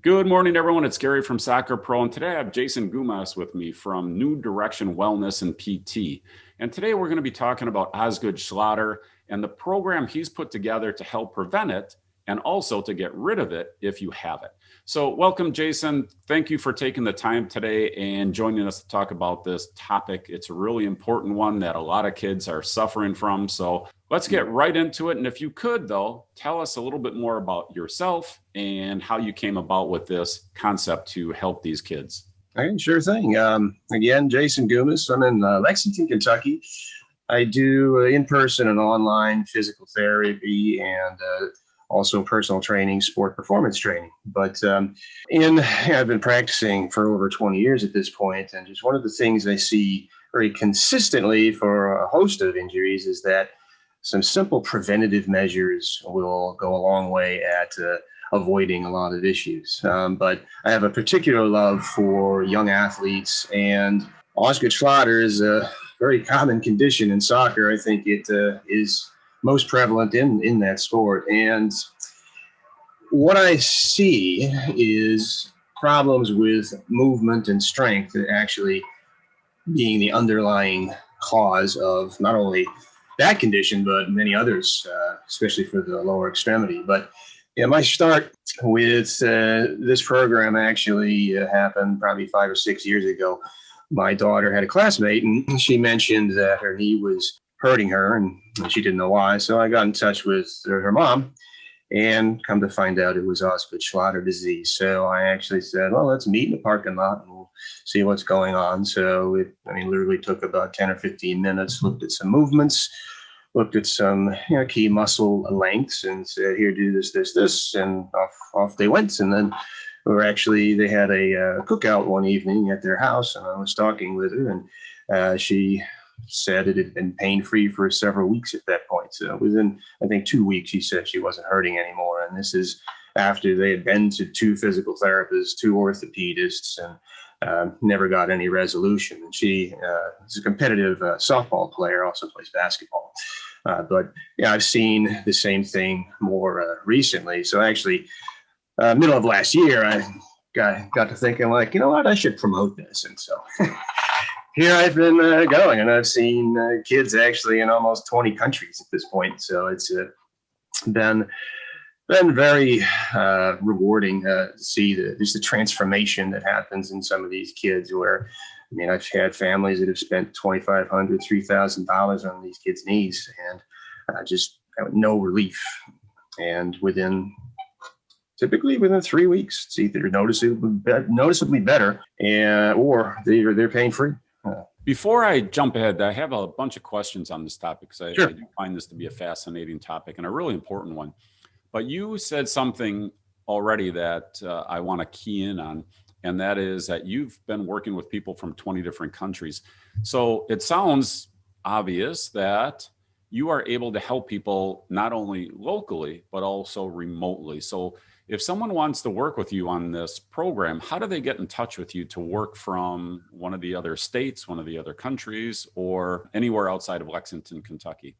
Good morning, everyone. It's Gary from Soccer Pro, and today I have Jason Gumas with me from New Direction Wellness and PT. And today we're going to be talking about Osgood Schlatter and the program he's put together to help prevent it and also to get rid of it if you have it. So welcome, Jason. Thank you for taking the time today and joining us to talk about this topic. It's a really important one that a lot of kids are suffering from. So let's get right into it. And if you could, though, tell us a little bit more about yourself and how you came about with this concept to help these kids. Okay, sure thing. Again, Jason Gumas. I'm in Lexington, Kentucky. I do in-person and online physical therapy and also personal training, sport performance training. But I've been practicing for over 20 years at this point, and just one of the things I see very consistently for a host of injuries is that some simple preventative measures will go a long way at avoiding a lot of issues. But I have a particular love for young athletes, and Osgood Schlatter is a very common condition in soccer. I think it is most prevalent in that sport. And what I see is problems with movement and strength actually being the underlying cause of not only that condition, but many others, especially for the lower extremity. But my start with this program actually happened probably 5 or 6 years ago. My daughter had a classmate, and she mentioned that her knee was hurting her, and she didn't know why. So I got in touch with her mom, and come to find out it was Osgood Schlatter disease. So I actually said, well, let's meet in the parking lot and we'll see what's going on. So it literally took about 10 or 15 minutes, looked at some movements, looked at some key muscle lengths and said, here, do this, and off they went. And then they had a cookout one evening at their house, and I was talking with her, and she said it had been pain-free for several weeks at that point. So within, I think, 2 weeks, she said she wasn't hurting anymore. And this is after they had been to 2 physical therapists, 2 orthopedists, and never got any resolution. And she is a competitive softball player, also plays basketball. But I've seen the same thing more recently. So actually, middle of last year, I got to thinking, like, you know what, I should promote this. And so here I've been going, and I've seen kids actually in almost 20 countries at this point. So it's been very rewarding to see just the transformation that happens in some of these kids. Where I've had families that have spent $2,500, $3,000 on these kids' knees, and just no relief. And typically within 3 weeks, it's either noticeably better, or they're pain free. Before I jump ahead, I have a bunch of questions on this topic because Sure. I do find this to be a fascinating topic and a really important one. But you said something already that I want to key in on, and that is that you've been working with people from 20 different countries. So it sounds obvious that you are able to help people not only locally, but also remotely. So if someone wants to work with you on this program, how do they get in touch with you to work from one of the other states, one of the other countries, or anywhere outside of Lexington, Kentucky?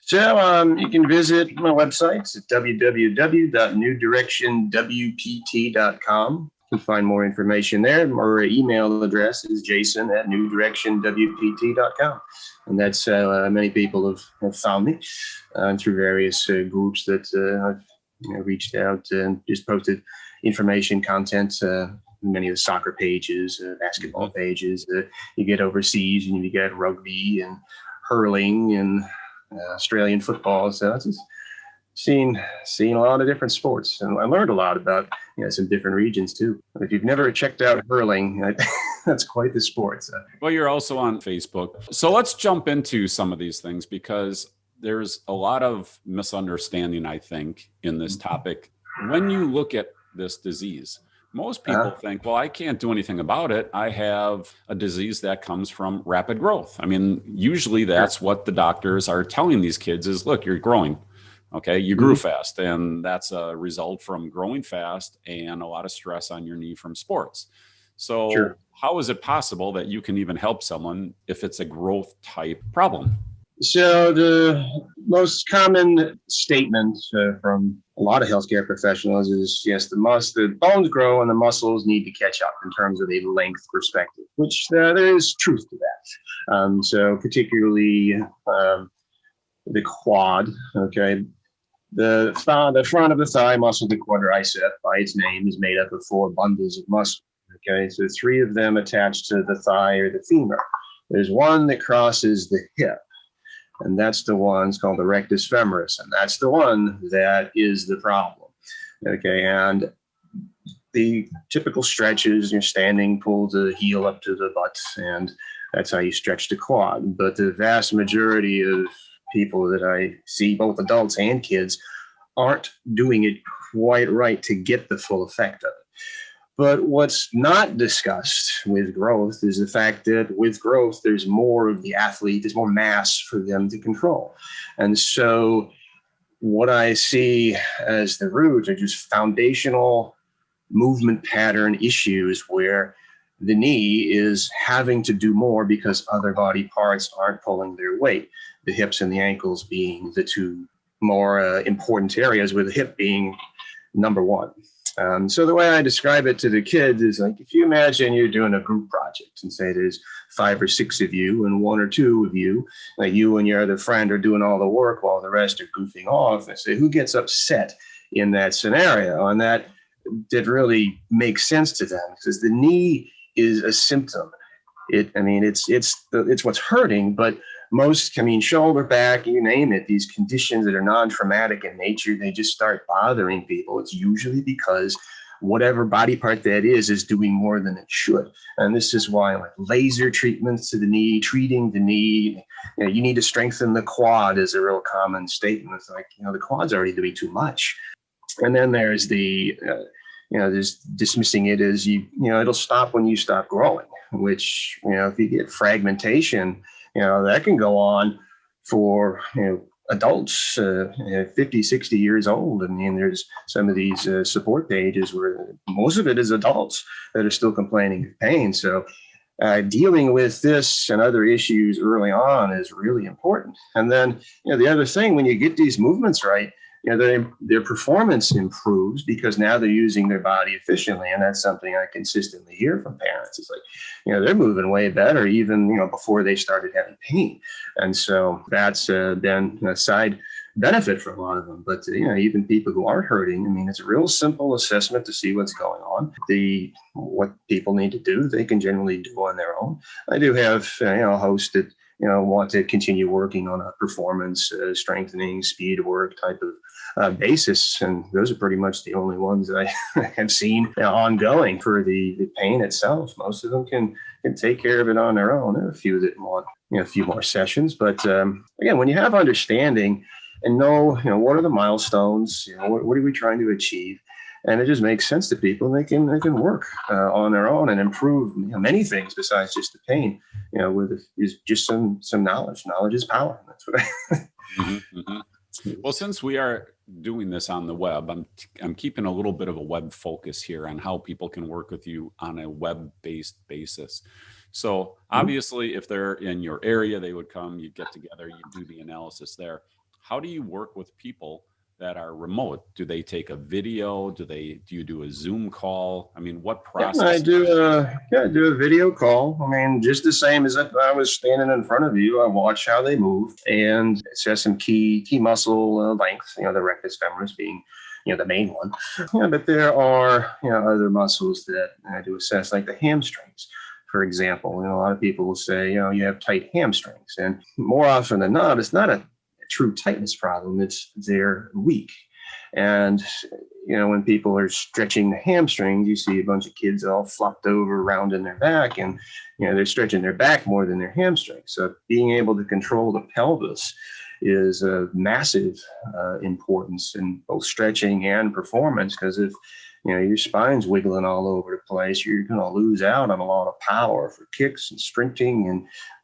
So you can visit my website at www.newdirectionwpt.com. You can find more information there. Our email address is jason@newdirectionwpt.com. And that's many people have found me through various groups that I've reached out and just posted information, content, many of the soccer pages, basketball pages. You get overseas, and you get rugby and hurling and Australian football. So it's just seen a lot of different sports, and I learned a lot about some different regions too. If you've never checked out hurling, that's quite the sport. So. Well, you're also on Facebook. So let's jump into some of these things, because there's a lot of misunderstanding, I think, in this topic. When you look at this disease, most people think, well, I can't do anything about it. I have a disease that comes from rapid growth. Usually that's what the doctors are telling these kids is, look, you're growing. Okay, you grew fast, and that's a result from growing fast and a lot of stress on your knee from sports. So how is it possible that you can even help someone if it's a growth type problem? So the most common statement from a lot of healthcare professionals is, yes, the bones grow and the muscles need to catch up in terms of a length perspective, which there is truth to that. So particularly the quad, okay, the front of the thigh muscle, the quadricep, by its name, is made up of four bundles of muscle. Okay, so three of them attached to the thigh or the femur. There's one that crosses the hip, and that's the one, it's called the rectus femoris, and that's the one that is the problem. Okay, and the typical stretches, you're standing, pull the heel up to the butt, and that's how you stretch the quad. But the vast majority of people that I see, both adults and kids, aren't doing it quite right to get the full effect of it. But what's not discussed with growth is the fact that with growth, there's more of the athlete, there's more mass for them to control. And so what I see as the roots are just foundational movement pattern issues where the knee is having to do more because other body parts aren't pulling their weight, the hips and the ankles being the two more important areas, with the hip being number one. So the way I describe it to the kids is like, if you imagine you're doing a group project and say there's 5 or 6 of you and 1 or 2 of you, like you and your other friend are doing all the work while the rest are goofing off, and say who gets upset in that scenario, and that really makes sense to them because the knee is a symptom. It's what's hurting, but most, shoulder, back, you name it, these conditions that are non-traumatic in nature, they just start bothering people. It's usually because whatever body part that is doing more than it should. And this is why, like, laser treatments to the knee, treating the knee, you need to strengthen the quad is a real common statement. It's like, the quad's already doing too much. And then there's there's dismissing it as it'll stop when you stop growing, which, if you get fragmentation, that can go on for, adults, 50, 60 years old. There's some of these support pages where most of it is adults that are still complaining of pain. So dealing with this and other issues early on is really important. And then, the other thing, when you get these movements right, their performance improves because now they're using their body efficiently. And that's something I consistently hear from parents. It's like, they're moving way better even, before they started having pain. And so that's been a side benefit for a lot of them. But, even people who aren't hurting, it's a real simple assessment to see what's going on. What people need to do, they can generally do on their own. I do have, a host that, want to continue working on a performance strengthening, speed work type of basis. And those are pretty much the only ones that I have seen ongoing for the pain itself. Most of them can take care of it on their own. There are a few that want a few more sessions. But again, when you have understanding and know, what are the milestones, what are we trying to achieve? And it just makes sense to people. They can work on their own and improve many things besides just the pain. With just some knowledge. Knowledge is power. That's what I. Mm-hmm, mm-hmm. Well, since we are doing this on the web, I'm keeping a little bit of a web focus here on how people can work with you on a web-based basis. So obviously, if they're in your area, they would come, you'd get together, you do the analysis there. How do you work with people that are remote? Do they take a video? Do you do a Zoom call? What process? I do a video call. Just the same as if I was standing in front of you. I watch how they move and assess some key muscle length, the rectus femoris being the main one. But there are other muscles that I do assess, like the hamstrings, for example. A lot of people will say, you have tight hamstrings, and more often than not, it's not a true tightness problem. It's they're weak. And, when people are stretching the hamstrings, you see a bunch of kids all flopped over around in their back, and, they're stretching their back more than their hamstrings. So being able to control the pelvis is a massive importance in both stretching and performance, because if your spine's wiggling all over the place, you're going to lose out on a lot of power for kicks and sprinting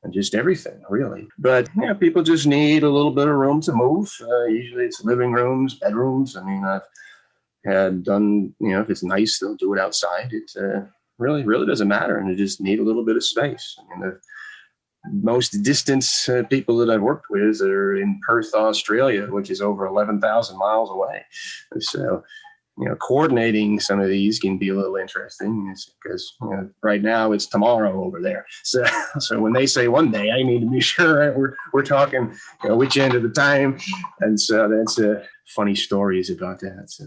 and just everything, really. But people just need a little bit of room to move. Usually it's living rooms, bedrooms. I've had done, if it's nice, they'll do it outside. It really doesn't matter. And they just need a little bit of space. most distant people that I've worked with are in Perth, Australia, which is over 11,000 miles away. So, coordinating some of these can be a little interesting because right now it's tomorrow over there. So when they say one day, I need to be sure we're talking which end of the time. And so that's funny stories about that. So.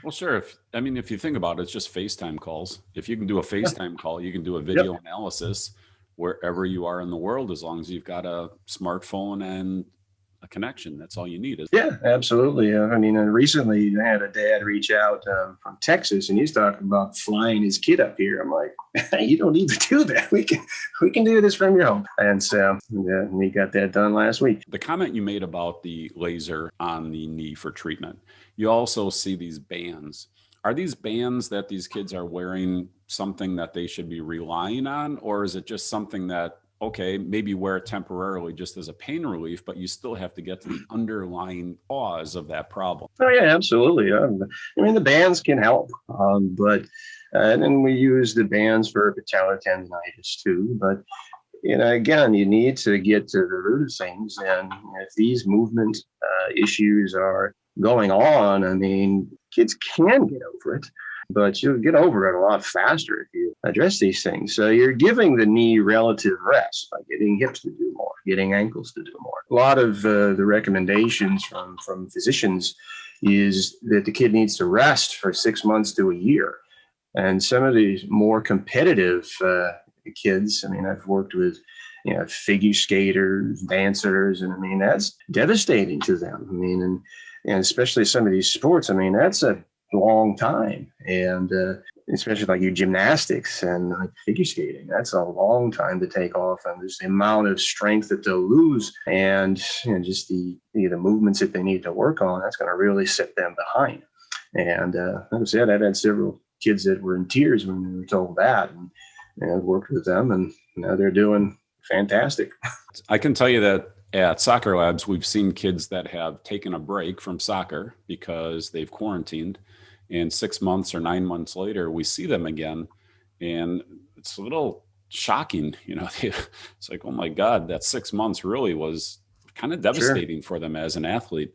Well, sure. If you think about it, it's just FaceTime calls. If you can do a FaceTime call, you can do a Yep. video analysis wherever you are in the world, as long as you've got a smartphone and a connection. That's all you need. Yeah, absolutely. Recently I had a dad reach out from Texas, and he's talking about flying his kid up here. I'm like, you don't need to do that. We can do this from your home. And so we got that done last week. The comment you made about the laser on the knee for treatment, you also see these bands. Are these bands that these kids are wearing something that they should be relying on, or is it just something that, okay, maybe wear it temporarily just as a pain relief, but you still have to get to the underlying cause of that problem? Oh, yeah, absolutely. The bands can help, but and then we use the bands for patellar tendonitis too. But again, you need to get to the root of things, and if these movement issues are going on, kids can get over it. But you'll get over it a lot faster if you address these things. So you're giving the knee relative rest by getting hips to do more, getting ankles to do more. A lot of the recommendations from physicians is that the kid needs to rest for 6 months to a year. And some of these more competitive kids, I've worked with figure skaters, dancers, and that's devastating to them. And especially some of these sports, that's a long time, and especially like your gymnastics and like figure skating, that's a long time to take off, and there's the amount of strength that they'll lose, and just the movements that they need to work on, that's going to really set them behind. And like I said, I've had several kids that were in tears when they were told that, and I've worked with them, and now they're doing fantastic. I can tell you that at Soccer Labs, we've seen kids that have taken a break from soccer because they've quarantined. And 6 months or 9 months later, we see them again. And it's a little shocking. It's like, oh my God, that 6 months really was kind of devastating for them as an athlete.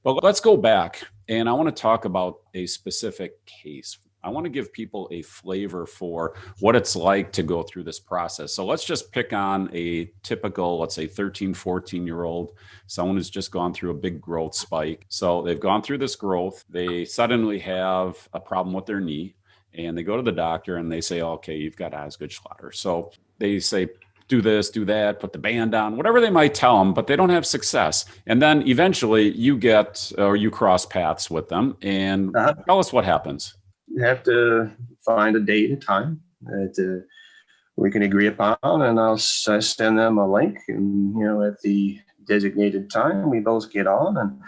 But let's go back. And I want to talk about a specific case. I want to give people a flavor for what it's like to go through this process. So let's just pick on a typical, let's say 13, 14-year-old, someone who's just gone through a big growth spike. So they've gone through this growth. They suddenly have a problem with their knee, and they go to the doctor and they say, okay, you've got Osgood Schlatter. So they say, do this, do that, put the band on, whatever they might tell them, but they don't have success. And then eventually you cross paths with them, and tell us what happens. You have to find a date and time that we can agree upon, and I'll send them a link, and at the designated time we both get on,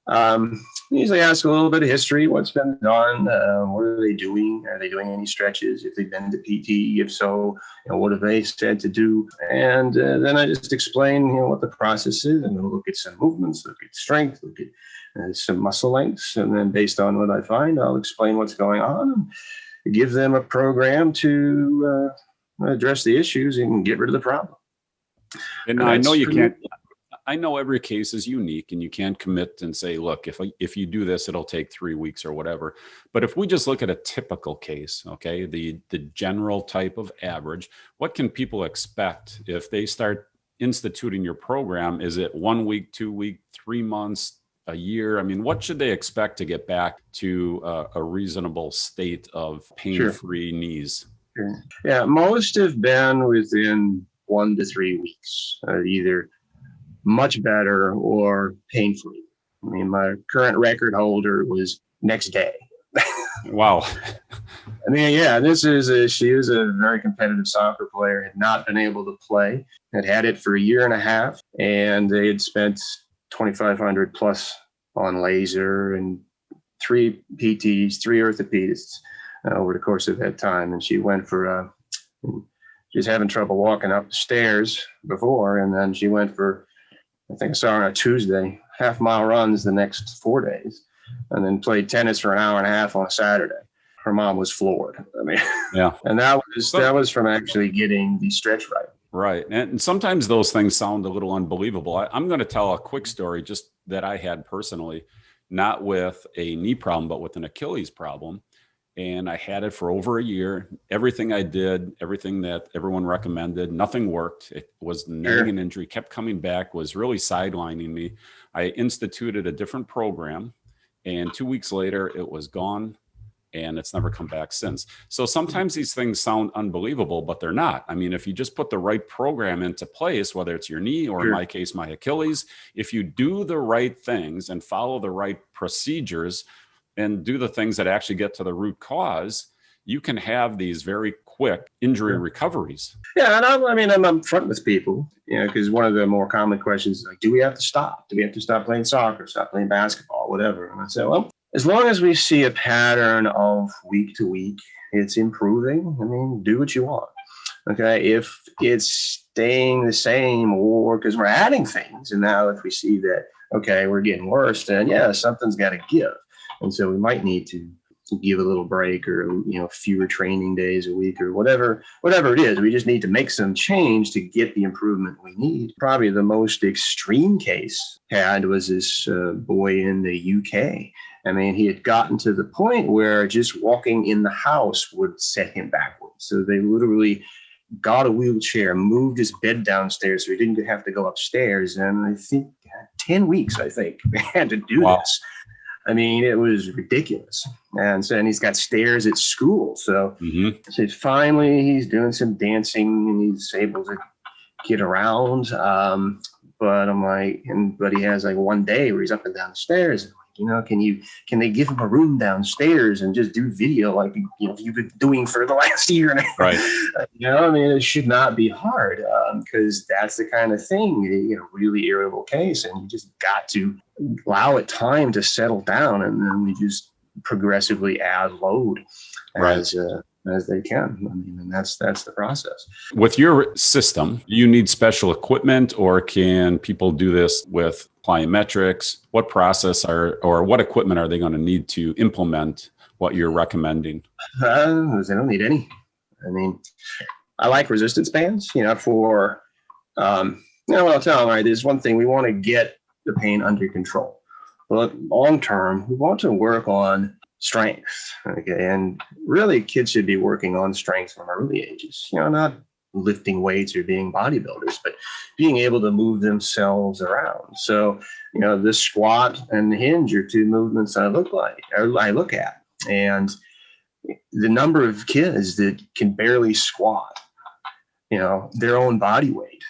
and usually ask a little bit of history, what's been done, what are they doing, are they doing any stretches, if they've been to PT, if so, what have they said to do, and then I just explain what the process is, and we'll look at some movements, look at strength, look at some muscle lengths, and then based on what I find, I'll explain what's going on and give them a program to address the issues and get rid of the problem. And I know you can't. I know every case is unique, and you can't commit and say, look, if you do this, it'll take 3 weeks or whatever. But if we just look at a typical case, okay, the general type of average, what can people expect if they start instituting your program? Is it 1 week, 2 weeks, 3 months, a year? What should they expect to get back to a reasonable state of pain-free knees? Sure. Yeah, most have been within 1 to 3 weeks, either much better or pain-free. My current record holder was next day. Wow. She was a very competitive soccer player, had not been able to play, had it for a year and a half, and they had spent $2,500 plus on laser and 3 PTs, 3 orthopedists over the course of that time. And she went for, she was having trouble walking up the stairs before. And then she went for, I think I saw her on a Tuesday, half-mile runs the next 4 days, and then played tennis for an hour and a half on a Saturday. Her mom was floored. Yeah. And that was from actually getting the stretch right. Right. And sometimes those things sound a little unbelievable. I'm going to tell a quick story just that I had personally, not with a knee problem, but with an Achilles problem. And I had it for over a year. Everything I did, everything that everyone recommended, nothing worked. It was nagging an injury, kept coming back, was really sidelining me. I instituted a different program, and 2 weeks later, it was gone, and it's never come back since. So sometimes these things sound unbelievable, but they're not. I mean, if you just put the right program into place, whether it's your knee or in my case, my Achilles, if you do the right things and follow the right procedures and do the things that actually get to the root cause, you can have these very quick injury recoveries. Yeah, and I mean, I'm upfront with people, because one of the more common questions is like, do we have to stop? Do we have to stop playing soccer, stop playing basketball, whatever? And I say, well, as long as we see a pattern of week to week, it's improving. I mean, do what you want. Okay. If it's staying the same, or because we're adding things, and now if we see that, okay, we're getting worse, then yeah, something's got to give. And so we might need to give a little break, or, fewer training days a week, or whatever it is. We just need to make some change to get the improvement we need. Probably the most extreme case had was this boy in the UK. I mean, he had gotten to the point where just walking in the house would set him backwards. So they literally got a wheelchair, moved his bed downstairs so he didn't have to go upstairs. And I think 10 weeks, they had to do this. I mean, it was ridiculous. And he's got stairs at school. So, so finally he's doing some dancing and he's able to get around. But I'm like, but he has like one day where he's up and down the stairs. Can they give him a room downstairs and just do video like you've been doing for the last year and a half? Right. I mean, it should not be hard, because that's the kind of thing, really irritable case, and you just got to allow it time to settle down, and then we just progressively add load as they can. I mean, and that's the process. With your system, you need special equipment, or can people do this with plyometrics? What process or what equipment are they going to need to implement what you're recommending? They don't need any. I mean, I like resistance bands, for, what I'll tell them, all right, there's one thing, we want to get the pain under control. But long term, we want to work on strength. Okay. And really, kids should be working on strength from early ages, not lifting weights or being bodybuilders, but being able to move themselves around. So, the squat and the hinge are two movements I look at. And the number of kids that can barely squat, their own body weight.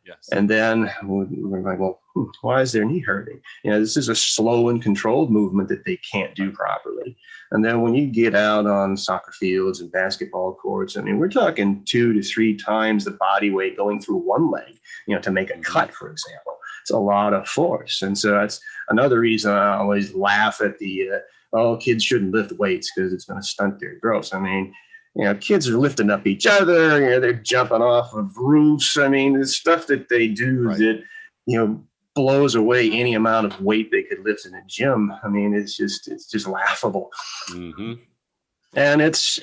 Yes. And then we're like, well, why is their knee hurting? This is a slow and controlled movement that they can't do properly. And then when you get out on soccer fields and basketball courts, I mean, we're talking 2 to 3 times the body weight going through one leg, to make a cut, for example. It's a lot of force. And so that's another reason I always laugh at the, kids shouldn't lift weights because it's going to stunt their growth. I mean, kids are lifting up each other, they're jumping off of roofs. I mean, the stuff that they do that, blows away any amount of weight they could lift in a gym. I mean, it's just laughable. And it's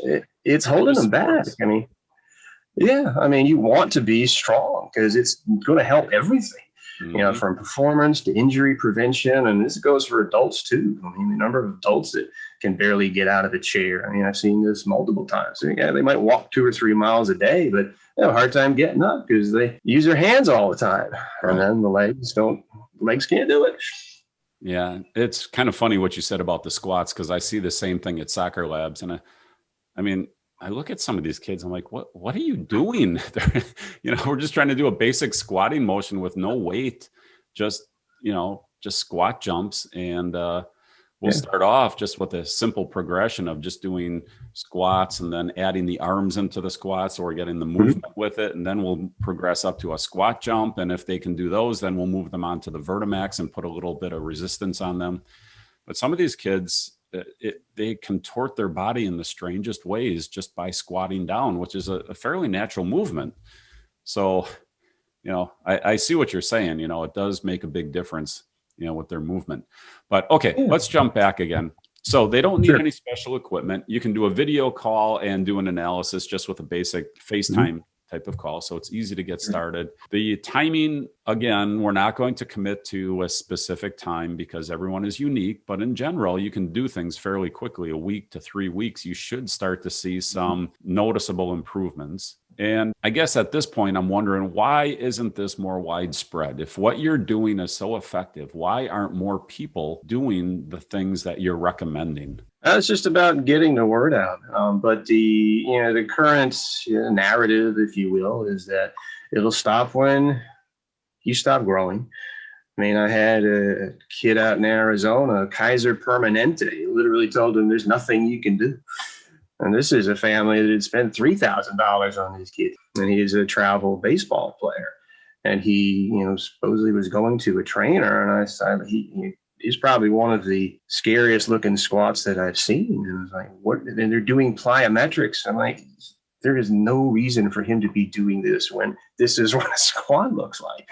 holding them back. I mean, you want to be strong because it's going to help everything. From performance to injury prevention. And this goes for adults too. I mean, the number of adults that can barely get out of a chair. I mean, I've seen this multiple times. So, they might walk 2 or 3 miles a day, but they have a hard time getting up because they use their hands all the time. And then the legs can't do it. Yeah. It's kind of funny what you said about the squats, because I see the same thing at soccer labs. And I mean, I look at some of these kids, I'm like, what are you doing? We're just trying to do a basic squatting motion with no weight, just squat jumps. And we'll start off just with a simple progression of just doing squats and then adding the arms into the squats, or getting the movement with it. And then we'll progress up to a squat jump. And if they can do those, then we'll move them onto the Vertimax and put a little bit of resistance on them. But some of these kids, they contort their body in the strangest ways just by squatting down, which is a fairly natural movement. So, I see what you're saying. It does make a big difference, with their movement. But okay, let's jump back again. So they don't need any special equipment. You can do a video call and do an analysis just with a basic FaceTime type of call. So it's easy to get started. The timing, again, we're not going to commit to a specific time because everyone is unique, but in general, you can do things fairly quickly. A week to 3 weeks, you should start to see some noticeable improvements. And I guess at this point, I'm wondering, why isn't this more widespread? If what you're doing is so effective, why aren't more people doing the things that you're recommending? It's just about getting the word out. But the current narrative, if you will, is that it'll stop when you stop growing. I mean, I had a kid out in Arizona, Kaiser Permanente, literally told him there's nothing you can do. And this is a family that had spent $3,000 on his kid. And he is a travel baseball player. And he, supposedly was going to a trainer. And I said, he's probably one of the scariest looking squats that I've seen. And I was like, what? And they're doing plyometrics. I'm like, there is no reason for him to be doing this when this is what a squat looks like.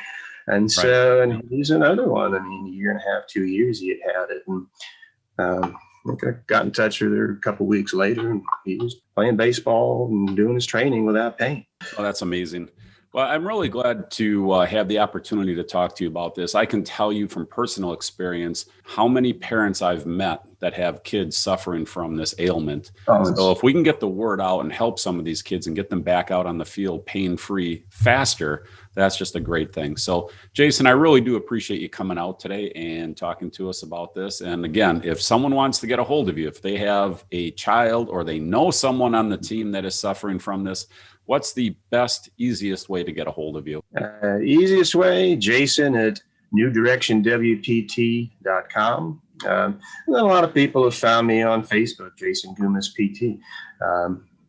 And so, and he's another one. I mean, a year and a half, 2 years he had it. And I got in touch with her a couple of weeks later, and he was playing baseball and doing his training without pain. Oh, that's amazing. Well, I'm really glad to have the opportunity to talk to you about this. I can tell you from personal experience how many parents I've met that have kids suffering from this ailment. So if we can get the word out and help some of these kids and get them back out on the field pain-free faster, that's just a great thing. So, Jason, I really do appreciate you coming out today and talking to us about this. And again, if someone wants to get a hold of you, if they have a child or they know someone on the team that is suffering from this, what's the best, easiest way to get a hold of you? Easiest way, Jason at newdirectionwpt.com. And a lot of people have found me on Facebook, Jason Gumas PT.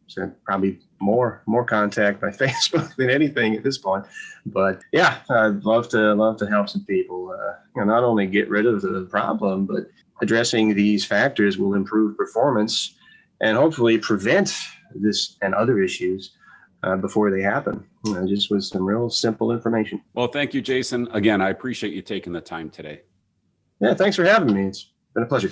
So probably more contact by Facebook than anything at this point. But yeah, I'd love to help some people. Not only get rid of the problem, but addressing these factors will improve performance and hopefully prevent this and other issues before they happen. Just with some real simple information. Well, thank you, Jason. Again, I appreciate you taking the time today. Yeah, thanks for having me. It's been a pleasure.